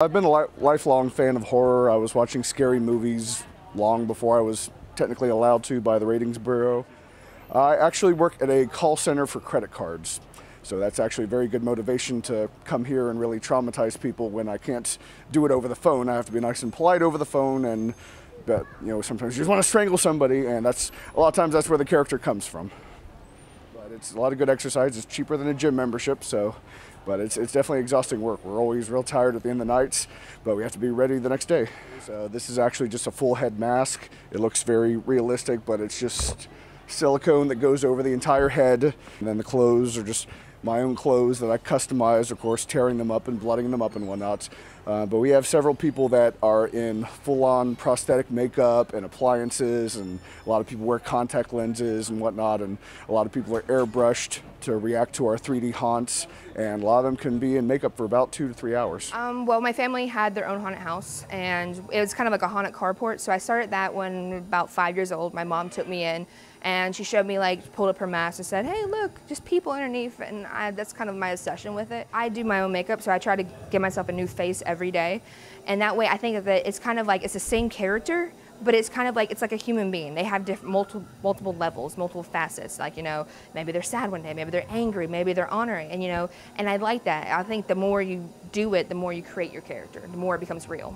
I've been a lifelong fan of horror. I was watching scary movies long before I was technically allowed to by the Ratings Bureau. I actually work at a call center for credit cards. So that's actually very good motivation to come here and really traumatize people when I can't do it over the phone. I have to be nice and polite over the phone, and but sometimes you just want to strangle somebody, and that's a lot of times that's where the character comes from. But it's a lot of good exercise. It's cheaper than a gym membership, but it's definitely exhausting work. We're always real tired at the end of the nights, but we have to be ready the next day. So this is actually just a full head mask. It looks very realistic, but it's just silicone that goes over the entire head. And then the clothes are just my own clothes that I customize, of course, tearing them up and blooding them up and whatnot. But we have several people that are in full-on prosthetic makeup and appliances, and a lot of people wear contact lenses and whatnot, and a lot of people are airbrushed to react to our 3D haunts, and a lot of them can be in makeup for about 2 to 3 hours. Well, my family had their own haunted house, and it was kind of like a haunted carport, so I started that when about 5 years old. My mom took me in, and she showed me, pulled up her mask and said, "Hey, look, just people underneath," and that's kind of my obsession with it. I do my own makeup, so I try to give myself a new face every day, and that way I think that it's kind of like it's the same character, but it's kind of like it's like a human being. They have multiple levels, multiple facets. Maybe they're sad one day, maybe they're angry, maybe they're honoring, and I like that. I think the more you do it, the more you create your character, the more it becomes real.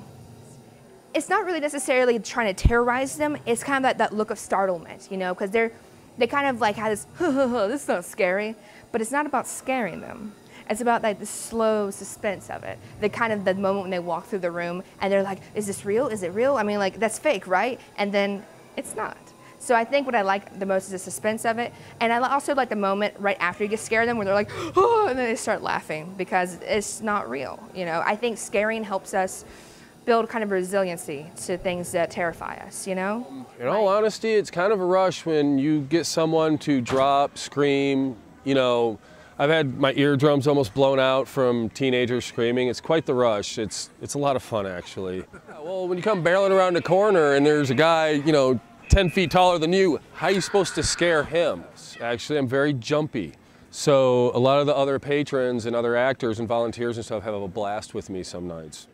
It's not really necessarily trying to terrorize them. It's kind of that look of startlement, because they kind of have this, this is not scary, but it's not about scaring them. It's about the slow suspense of it. The moment when they walk through the room and they're like, is this real? Is it real? I mean, that's fake, right? And then it's not. So I think what I like the most is the suspense of it. And I also like the moment right after you get scared of them where they're like, oh, and then they start laughing because it's not real. I think scaring helps us build kind of resiliency to things that terrify us, In all honesty, it's kind of a rush when you get someone to drop, scream, I've had my eardrums almost blown out from teenagers screaming. It's quite the rush. It's a lot of fun, actually. Well, when you come barreling around the corner and there's a guy, 10 feet taller than you, how are you supposed to scare him? Actually, I'm very jumpy. So a lot of the other patrons and other actors and volunteers and stuff have a blast with me some nights.